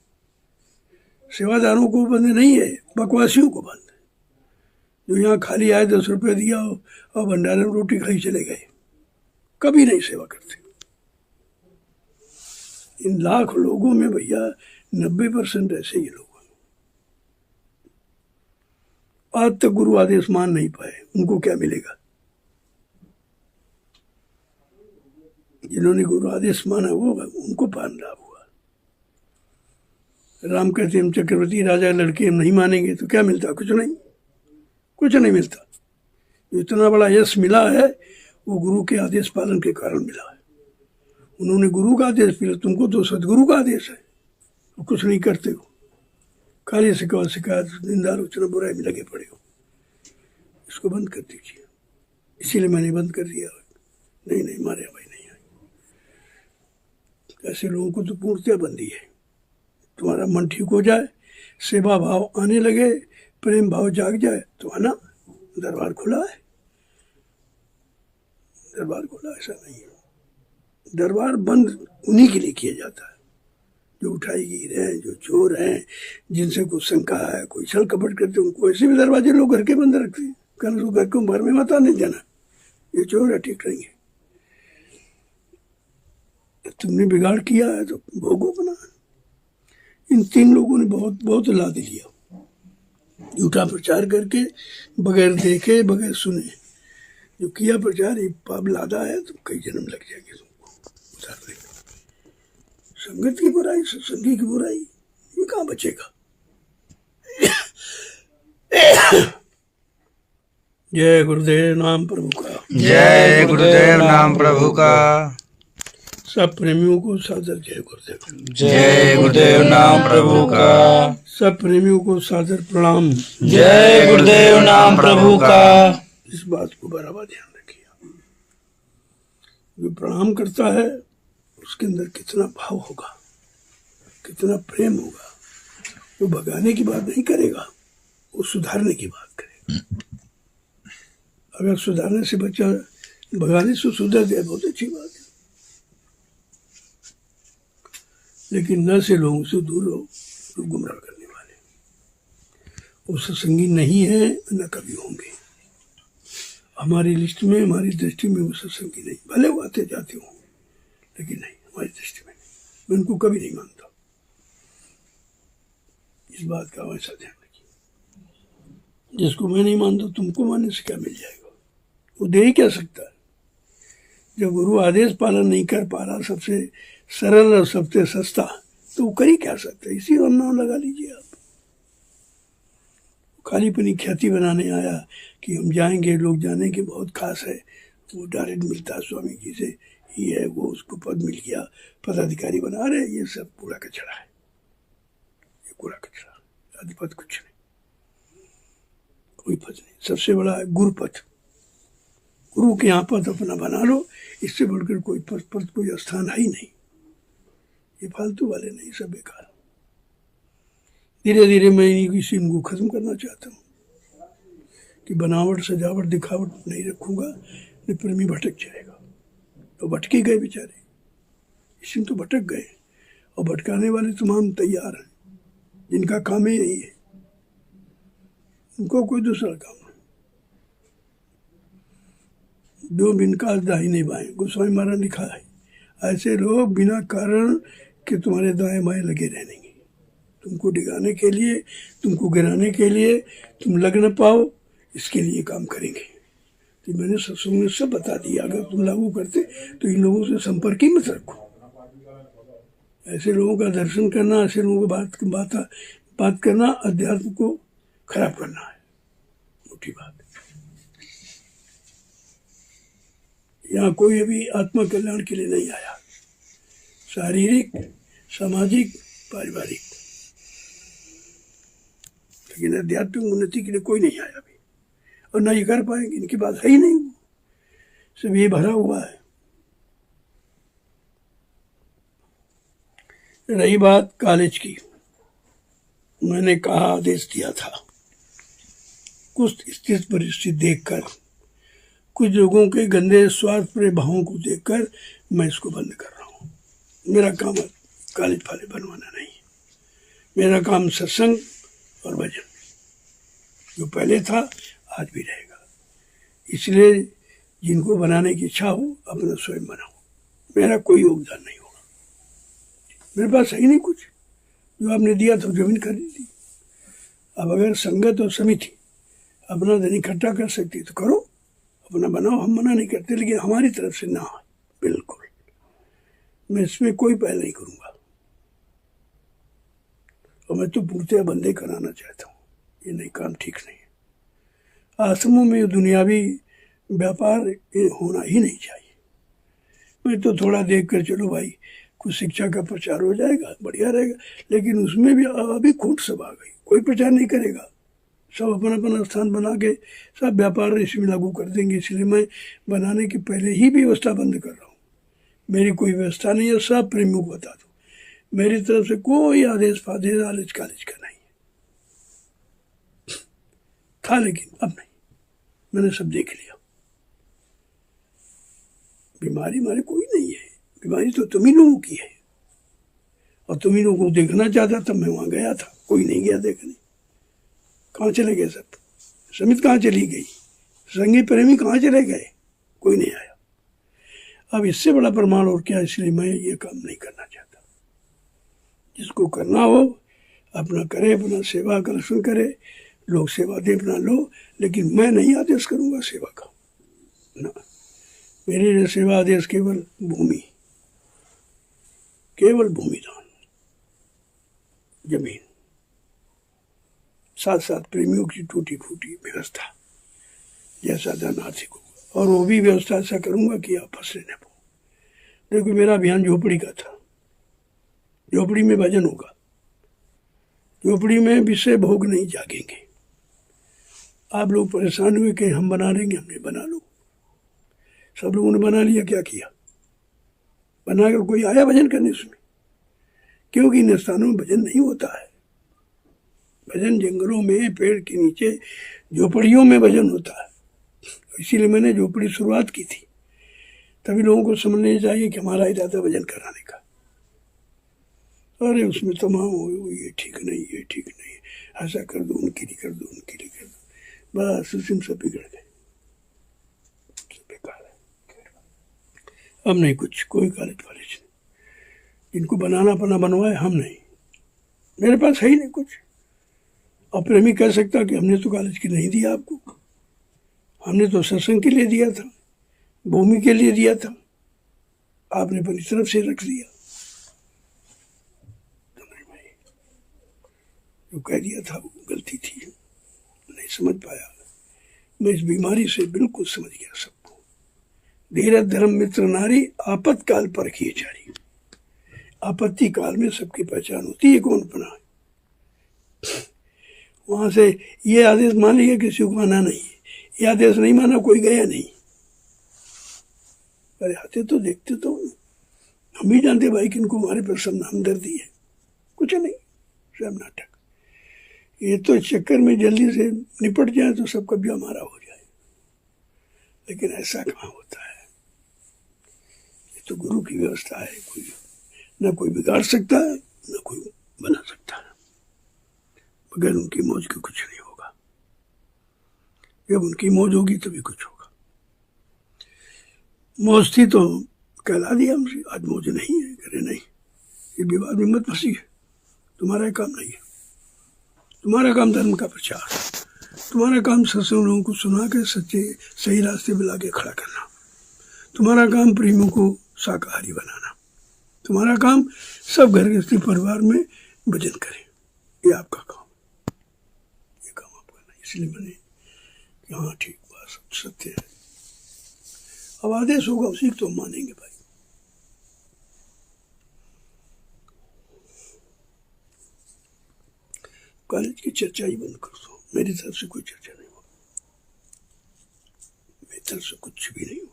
सेवादारों को बंद नहीं है, बकवासियों को बंद है, जो यहाँ खाली आए 10 रुपये दिया और भंडारे में रोटी खाई चले गए, कभी नहीं सेवा करते। इन लाख लोगों में भैया 90% ऐसे ही लोग हैं। आज तक गुरु आदेश मान नहीं पाए, उनको क्या मिलेगा? जिन्होंने गुरु आदेश माना वो उनको पान लाभ हुआ। राम कहते हम चक्रवर्ती राजा लड़के हम नहीं मानेंगे तो क्या मिलता? कुछ नहीं, कुछ नहीं मिलता। इतना बड़ा यश मिला है वो गुरु के आदेश पालन के कारण मिला है। उन्होंने गुरु का आदेश मिला, तुमको तो सदगुरु का आदेश है, तो कुछ नहीं करते हो, खाली शिकायत निंदा आलोचना बुराई में लगे पड़े हो। इसको बंद कर दीजिए। इसीलिए मैंने बंद कर दिया। नहीं मारे भाई नहीं आए। ऐसे लोगों को तो पूर्णतः बंदी है। तुम्हारा मन ठीक हो जाए, सेवा भाव आने लगे, प्रेम भाव जाग जाए तो आना, दरबार खुला है। दरबार खुला ऐसा नहीं है। दरबार बंद उन्हीं के लिए किया जाता है जो उठाईगीर हैं, जो चोर हैं, जिनसे कुछ शंका है, कोई छल कपट करते, उनको ऐसे भी दरवाजे लोग घर के बंद रखते हैं। कल तो घर को भर में मत आने जाना, ये चोर है, ठीक नहीं है। तुमने बिगाड़ किया है तो भोगो बना। इन 3 लोगों ने बहुत लाद लिया, झूठा प्रचार करके, बगैर देखे बगैर सुने जो किया प्रचार। ये पाप लादा है तो कई जन्म लग जाएंगे तुमको उतार देगा। संगत की बुराई, सत्संगी की बुराई, ये कहाँ बचेगा? जय गुरुदेव नाम प्रभु का। जय गुरुदेव नाम प्रभु का। सब प्रेमियों को सादर जय गुरुदेव। जय गुरुदेव नाम प्रभु का। सब प्रेमियों को सादर प्रणाम। जय गुरुदेव नाम प्रभु का। इस बात को बराबर ध्यान रखिए। जो प्रणाम करता है उसके अंदर कितना भाव होगा, कितना प्रेम होगा। वो भगाने की बात नहीं करेगा, वो सुधारने की बात करेगा। अगर सुधारने से बच्चा भगाने से सुधर जाए बहुत अच्छी बात है, लेकिन न से लोगों से दूर रहो, तो गुमराह करने वाले वो सत्संगी नहीं है, न कभी होंगे। हमारी लिस्ट में, हमारी दृष्टि में वो सत्संगी नहीं। भले वो आते जाते हों, लेकिन नहीं, हमारी दृष्टि में नहीं। मैं उनको कभी नहीं मानता। इस बात का हमेशा ध्यान रखिए। जिसको मैं नहीं मानता तुमको मानने से क्या मिल जाएगा? वो दे ही क्या सकता है? जब गुरु आदेश पालन नहीं कर पा रहा, सबसे सरल और सबसे सस्ता, तो वो कर ही क्या सकता है? इसी और नाम लगा लीजिए आप। खाली अपनी ख्याति बनाने आया कि हम जाएंगे, लोग जाने के बहुत खास है, वो डायरेक्ट मिलता है स्वामी जी से, ये है वो, उसको पद मिल गया, पदाधिकारी बना रहे। ये सब कूड़ा कचरा है, ये कूड़ा कचरा, अधिपद कुछ नहीं, कोई पद नहीं। सबसे बड़ा है गुरुपद। गुरु के यहाँ पद अपना बना लो, इससे बढ़कर कोई पद कोई स्थान है ही नहीं। ये फालतू वाले नहीं, सब बेकार। धीरे धीरे मैं इसी इनको खत्म करना चाहता हूँ कि बनावट सजावट दिखावट नहीं रखूंगा, नहीं प्रेमी भटक जाएगा। तो भटके गए बेचारे, इसमें तो भटक गए, और भटकाने वाले तमाम तैयार हैं, जिनका काम ही यही है, उनको कोई दूसरा काम नहीं। दो बिन का दाहिने बाएं, गोस्वामी महाराज लिखा है, ऐसे लोग बिना कारण के तुम्हारे दाएं बाएं लगे रहेंगे, तुमको डिगाने के लिए, तुमको गिराने के लिए, तुम लग न पाओ इसके लिए काम करेंगे। तो मैंने सत्संग में सब बता दिया। अगर तुम लागू करते तो इन लोगों से संपर्क ही मत रखो। ऐसे लोगों का दर्शन करना, ऐसे लोगों को बात करना अध्यात्म को खराब करना है, मोटी बात। यहाँ कोई अभी आत्मा कल्याण के लिए नहीं आया, शारीरिक, सामाजिक, पारिवारिक। लेकिन आध्यात्मिक उन्नति के लिए कोई नहीं आया अभी, और ना ये कर पाएंगे, इनकी बात है ही नहीं, सब ये भरा हुआ है। रही बात कॉलेज की, मैंने कहा आदेश दिया था, कुछ स्थिति परिस्थिति देखकर, कुछ लोगों के गंदे स्वार्थप्रिय भावों को देखकर मैं इसको बंद कर रहा हूँ। मेरा काम कॉलेज फाले बनवाना नहीं, मेरा काम सत्संग और भजन, जो पहले था आज भी रहेगा। इसलिए जिनको बनाने की इच्छा हो अपना स्वयं बनाओ, मेरा कोई योगदान नहीं होगा। मेरे पास है ही नहीं कुछ, जो आपने दिया तो जमीन खरीद ली। अब अगर संगत और समिति अपना धन इकट्ठा कर सकती तो करो, अपना बनाओ, हम मना नहीं करते, लेकिन हमारी तरफ से ना, बिल्कुल मैं इसमें कोई पहल नहीं करूंगा। और मैं तो पूर्णतः बंदे कराना चाहता हूँ, ये नहीं, काम ठीक नहीं है। आश्रमों में दुनियावी व्यापार होना ही नहीं चाहिए। मैं तो थोड़ा देख कर चलो भाई, कुछ शिक्षा का प्रचार हो जाएगा, बढ़िया रहेगा, लेकिन उसमें भी अभी खूट सब आ गई, कोई प्रचार नहीं करेगा, सब अपना अपना स्थान बना के सब व्यापार इसमें लागू कर देंगे। इसलिए मैं बनाने के पहले ही व्यवस्था बंद कर रहा हूँ। मेरी कोई व्यवस्था नहीं है, सब प्रेमियों को बता दो, मेरी तरफ से कोई आदेश फादेश कॉलेज का नहीं था, लेकिन अब नहीं, मैंने सब देख लिया। बीमारी हमारे कोई नहीं है, बीमारी तो तुम ही लोगों की है, और तुम ही लोगों को देखना चाहता था, मैं वहां गया था, कोई नहीं गया देखने। कहाँ चले गए सब? समित कहाँ चली गई? संगी प्रेमी कहाँ चले गए? कोई नहीं आया। अब इससे बड़ा प्रमाण और क्या, इसलिए मैं ये काम नहीं करना चाहता। जिसको करना हो अपना करे, अपना सेवा का रक्षण करे, लोग सेवा दे अपना लो, लेकिन मैं नहीं आदेश करूंगा सेवा का ना। मेरे लिए सेवा आदेश केवल भूमि, केवल भूमिदान, जमीन, साथ साथ प्रेमियों की टूटी फूटी व्यवस्था, जैसा धन आर्थिक होगा, और वो भी व्यवस्था ऐसा करूंगा कि आप फंसे न पो। देखो मेरा अभियान झोपड़ी का था, झोपड़ी में भजन होगा, झोपड़ी में विषय भोग नहीं जागेंगे। आप लोग परेशान हुए कि हम बना लेंगे, हमने बना लो, सब लोगों ने बना लिया, क्या किया? बनाकर कोई आया भजन करने उसमें? क्योंकि इन स्थानों में भजन नहीं होता है। भजन जंगलों में, पेड़ के नीचे, झोपड़ियों में भजन होता है। इसीलिए मैंने झोपड़ी शुरुआत की थी, तभी लोगों को समझना चाहिए कि हमारा इरादा भजन कराने का। अरे उसमें तमाम हो, ये ठीक नहीं, ये ठीक नहीं, ऐसा कर दो, उनके लिए कर दो, उनके लिए कर दो, बस उसी में सब बिगड़ गए, सब बेकार है। अब नहीं कुछ, कोई कॉलेज नहीं, इनको बनाना अपना बनवाए, हम नहीं, मेरे पास है ही नहीं कुछ। और प्रेमी कह सकता कि हमने तो कॉलेज के नहीं दिया आपको, हमने तो सत्संग के लिए दिया था, भूमि के लिए दिया था, आपने अपनी तरफ से रख दिया। तो नहीं भाई, जो कह दिया था वो गलती थी, नहीं समझ पाया। मैं इस बीमारी से बिल्कुल समझ गया सबको। धीरज धर्म मित्र नारी, आपातकाल पर किए जारी। आपत्ति काल में सबकी पहचान होती है कौन अपना है। वहां से ये आदेश मान लिया, किसी को माना नहीं, ये आदेश नहीं माना, कोई गया नहीं। अरे आते तो देखते तो, हम भी जानते भाई कि इनको हमारे पर सब हमदर्दी है, कुछ नहीं, सब नाटक। ये तो इस चक्कर में जल्दी से निपट जाए तो सब कब्जा हमारा हो जाए, लेकिन ऐसा कहाँ होता है। ये तो गुरु की व्यवस्था है, कोई न कोई बिगाड़ सकता है, न कोई बना सकता है। बगैर उनकी मौज के कुछ नहीं होगा, जब उनकी मौज होगी तभी कुछ होगा। मौज थी तो कहला दिया हमसे, आज मौज नहीं है, करे नहीं, ये विवाद में मत फंसी है, तुम्हारा काम नहीं है। तुम्हारा काम धर्म का प्रचार, तुम्हारा काम सत्संग लोगों को सुना के सच्चे सही रास्ते पे लाके खड़ा करना, तुम्हारा काम प्रेमियों को शाकाहारी बनाना, तुम्हारा काम सब घर गृहस्थी परिवार में भजन करे, ये आपका काम, ये काम आपका नहीं। इसलिए मैंने कि हाँ ठीक बात सब सत्य है, अब आदेश होगा उसी को तो मानेंगे भाई। कॉलेज की चर्चा ही बंद कर दो। मेरी तरफ से कोई चर्चा नहीं होगी, मेरी तरफ से कुछ भी नहीं होगा।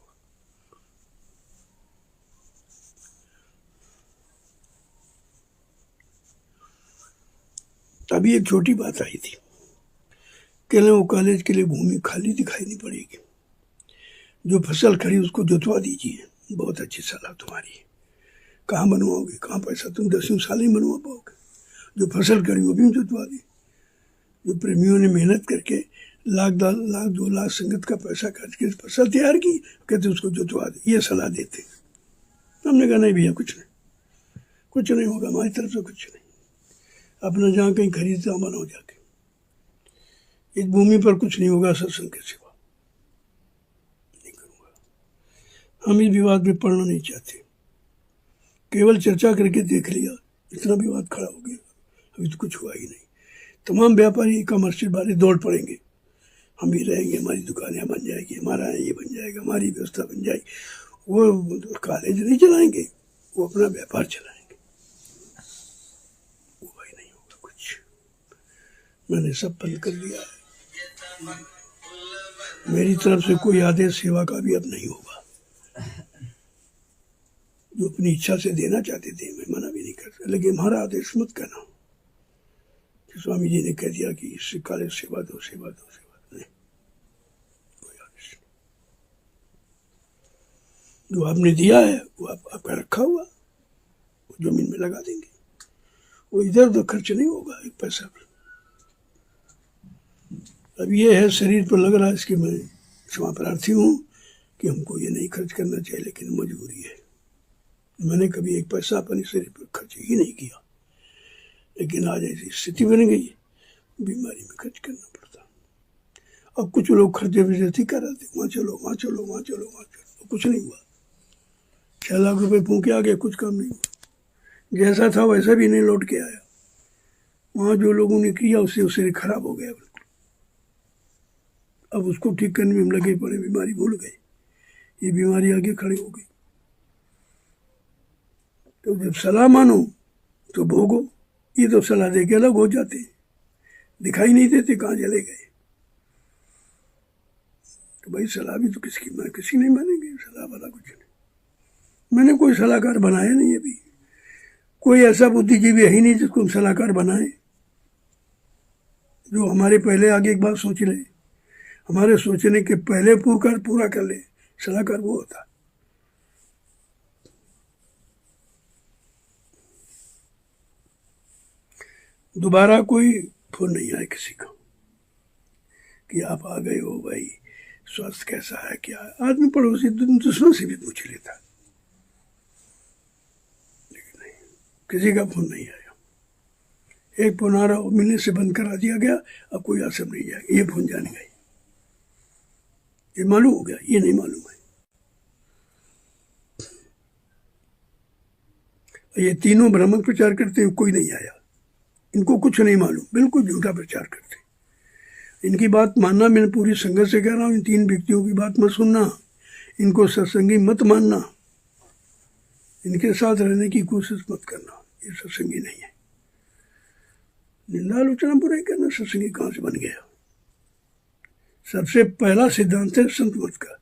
अभी एक छोटी बात आई थी, कह रहे वो कॉलेज के लिए भूमि खाली दिखाई नहीं पड़ेगी, जो फसल खड़ी उसको जोतवा दीजिए। बहुत अच्छी सलाह तुम्हारी है। कहाँ बनवाओगे, कहाँ पैसा, तुम 10वीं साल ही बनवा पाओगे। जो फसल खड़ी वो भी जोतवा दी। जो प्रेमियों ने मेहनत करके लाख 2 लाख संगत का पैसा खर्च के फसल तैयार की, कहते उसको जोतवा दे, ये सलाह देते। हमने कहा नहीं भैया, कुछ नहीं होगा, हमारी तरफ से कुछ नहीं। अपना जहाँ कहीं खरीदता बनाओ जाके, इस भूमि पर कुछ नहीं होगा सत्संग के सिवा। नहीं करूँगा। हम इस विवाद में पढ़ना नहीं चाहते, केवल चर्चा करके देख लिया, इतना विवाद खड़ा हो गया, अभी तो कुछ हुआ ही नहीं। तमाम व्यापारी कमर्शियल वाले दौड़ पड़ेंगे, हम भी रहेंगे, हमारी दुकानें बन जाएगी, हमारा ये बन जाएगा, हमारी व्यवस्था बन जाएगी। वो कॉलेज नहीं चलाएंगे, वो अपना व्यापार चलाएंगे। वो भाई नहीं होगा कुछ। मैंने सब बंद कर दिया है। मेरी तरफ से कोई आदेश सेवा का भी अब नहीं होगा। जो अपनी इच्छा से देना चाहते थे, मैं मना भी नहीं करता, लेकिन हमारा आदेश मत करना। स्वामी जी ने कह दिया कि इससे काले सेवा दो, नहीं, कोई आदेश नहीं। जो आपने दिया है वो आपका रखा हुआ, वो जमीन में लगा देंगे, वो इधर उधर खर्च नहीं होगा एक पैसा भी। अब ये है शरीर पर लग रहा है, इसके मैं क्षमा प्रार्थी हूँ कि हमको ये नहीं खर्च करना चाहिए, लेकिन मजबूरी है। मैंने कभी एक पैसा अपने शरीर पर खर्च ही नहीं किया, लेकिन आज ऐसी स्थिति बन गई, बीमारी में खर्च करना पड़ता। अब कुछ लोग खर्चे विजयती कर रहे थे, वहाँ चलो, कुछ नहीं हुआ। 6 लाख रुपए फूंके आ गए, कुछ काम नहीं हुआ। जैसा था वैसा भी नहीं लौट के आया। वहाँ जो लोगों ने किया उससे शरीर खराब हो गया बिल्कुल। अब उसको ठीक करने में हम लगे पड़े, बीमारी भूल गए, ये बीमारी आगे खड़ी हो गई। तो जब सलाह मानो तो भोगो। ये तो सलाह दे के अलग हो जाते, दिखाई नहीं देते कहाँ चले गए। तो भाई सलाह भी तो किसी नहीं मानेंगे, सलाह वाला कुछ नहीं। मैंने कोई सलाहकार बनाया नहीं अभी, कोई ऐसा बुद्धिजीवी है ही नहीं जिसको हम सलाहकार बनाए, जो हमारे पहले आगे एक बात सोच ले, हमारे सोचने के पहले पूरा कर ले। सलाहकार वो होता। दोबारा कोई फोन नहीं आया किसी का कि आप आ गए हो भाई, स्वास्थ्य कैसा है, क्या है। आदमी पड़ोसी दूसरों से भी पूछ लेता, लेकिन नहीं, किसी का फोन नहीं आया। एक फोन आ रहा, मिलने से बंद करा दिया गया, अब कोई आसम नहीं जाएगा। ये फोन जाने गए, ये मालूम हो गया, ये नहीं मालूम है। ये तीनों भ्रामक प्रचार करते हैं, कोई नहीं आया। इनको कुछ नहीं मालूम, बिल्कुल झूठा प्रचार करते। इनकी बात मानना, मैं पूरी संगत से कह रहा हूँ, इन 3 व्यक्तियों की बात मत सुनना, इनको सत्संगी मत मानना, इनके साथ रहने की कोशिश मत करना, ये सत्संगी नहीं है। निंदा आलोचना बुराई करना सत्संगी कहाँ से बन गया। सबसे पहला सिद्धांत है संत मत का,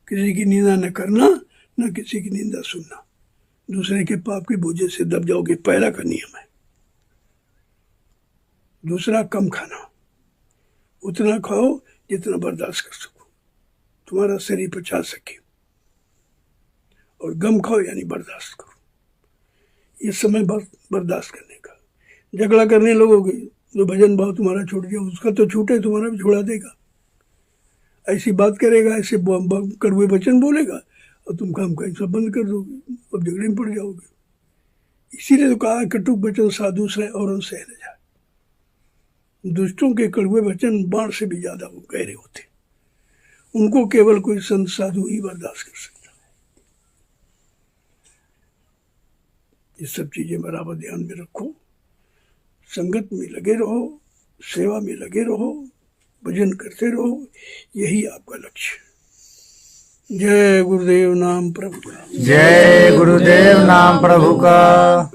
किसी की निंदा न करना, न किसी की निंदा सुनना। दूसरे के पाप के बोझे से दब जाओगे, पहला का नियम है। दूसरा, कम खाना, उतना खाओ जितना बर्दाश्त कर सको, तुम्हारा शरीर पचा सके, और गम खाओ यानी बर्दाश्त करो। ये समय बर्दाश्त करने का। झगड़ा करने लगोगे, जो भजन भाव तुम्हारा छूट गया, उसका तो छूटे, तुम्हारा भी छुड़ा देगा। ऐसी बात करेगा, ऐसे कड़वे वचन बोलेगा, और तुम काम का सब बंद कर दोगे, अब झगड़े में पड़ जाओगे। इसीलिए तो कहा, कटुक वचन साधु सह और सह न जाए। दुष्टों के कड़वे वचन बाण से भी ज्यादा वो गहरे होते, उनको केवल कोई संत साधु ही बर्दाश्त कर सकता है। ये सब चीजें बराबर ध्यान में रखो, संगत में लगे रहो, सेवा में लगे रहो, भजन करते रहो, यही आपका लक्ष्य। जय गुरुदेव नाम प्रभु का। जय गुरुदेव नाम प्रभु का।